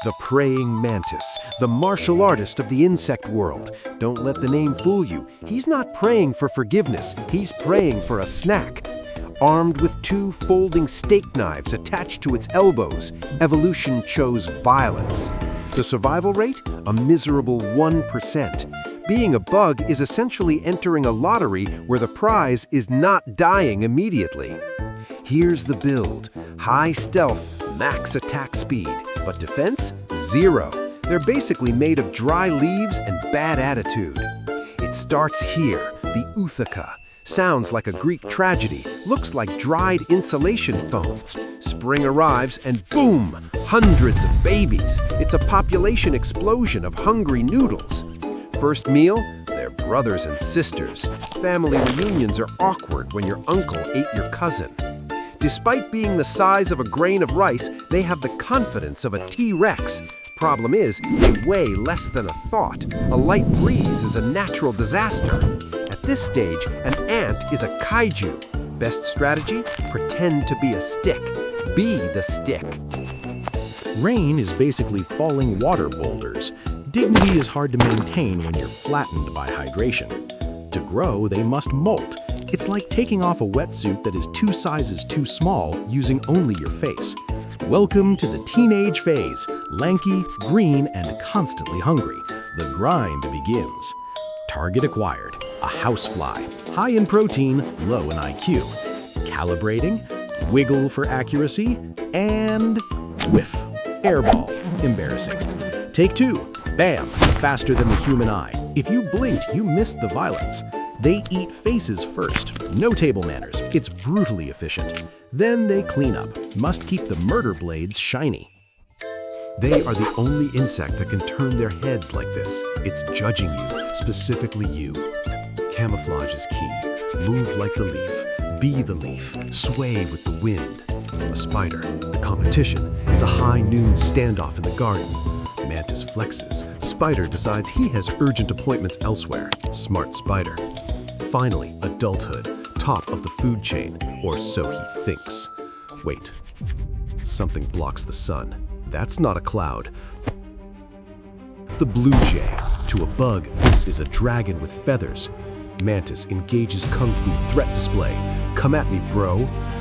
The Praying Mantis, the martial artist of the insect world. Don't let the name fool you. He's not praying for forgiveness, he's praying for a snack. Armed with two folding steak knives attached to its elbows, evolution chose violence. The survival rate? A miserable 1%. Being a bug is essentially entering a lottery where the prize is not dying immediately. Here's the build. High stealth, max attack speed, but defense? Zero. They're basically made of dry leaves and bad attitude. It starts here, the Uthaka. Sounds like a Greek tragedy, looks like dried insulation foam. Spring arrives and boom, hundreds of babies. It's a population explosion of hungry noodles. First meal? They're brothers and sisters. Family reunions are awkward when your uncle ate your cousin. Despite being the size of a grain of rice, they have the confidence of a T-Rex. Problem is, they weigh less than a thought. A light breeze is a natural disaster. At this stage, an ant is a kaiju. Best strategy? Pretend to be a stick. Be the stick. Rain is basically falling water boulders. Dignity is hard to maintain when you're flattened by hydration. To grow, they must molt. It's like taking off a wetsuit that is 2 sizes too small using only your face. Welcome to the teenage phase, lanky, green, and constantly hungry. The grind begins. Target acquired, a housefly, high in protein, low in IQ. Calibrating, wiggle for accuracy, and whiff. Airball, embarrassing. Take 2, bam, faster than the human eye. If you blinked, you missed the violence. They eat faces first, no table manners, it's brutally efficient. Then they clean up, must keep the murder blades shiny. They are the only insect that can turn their heads like this. It's judging you, specifically you. Camouflage is key. Move like the leaf, be the leaf, sway with the wind. A spider, the competition, it's a high noon standoff in the garden. Mantis flexes. Spider decides he has urgent appointments elsewhere. Smart spider. Finally, adulthood, top of the food chain, or so he thinks. Wait, something blocks the sun. That's not a cloud. The blue jay. To a bug, this is a dragon with feathers. Mantis engages kung fu threat display. Come at me, bro.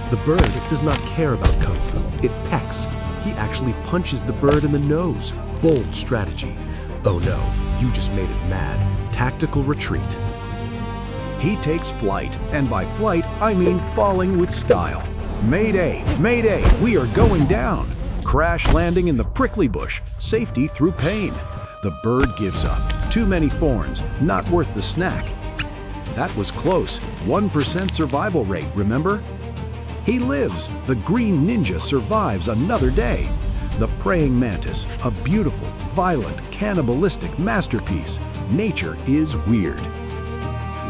The bird does not care about kung fu. It pecks. He actually punches the bird in the nose. Bold strategy. Oh no, you just made it mad. Tactical retreat. He takes flight, and by flight, I mean falling with style. Mayday, mayday, we are going down. Crash landing in the prickly bush, safety through pain. The bird gives up. Too many thorns, not worth the snack. That was close, 1% survival rate, remember? He lives. The green ninja survives another day. The Praying Mantis, a beautiful, violent, cannibalistic masterpiece. Nature is weird.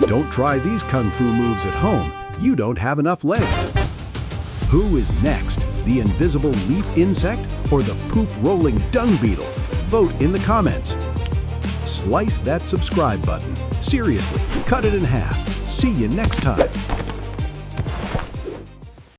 Don't try these kung fu moves at home. You don't have enough legs. Who is next? The invisible leaf insect or the poop-rolling dung beetle? Vote in the comments. Slice that subscribe button. Seriously, cut it in half. See you next time.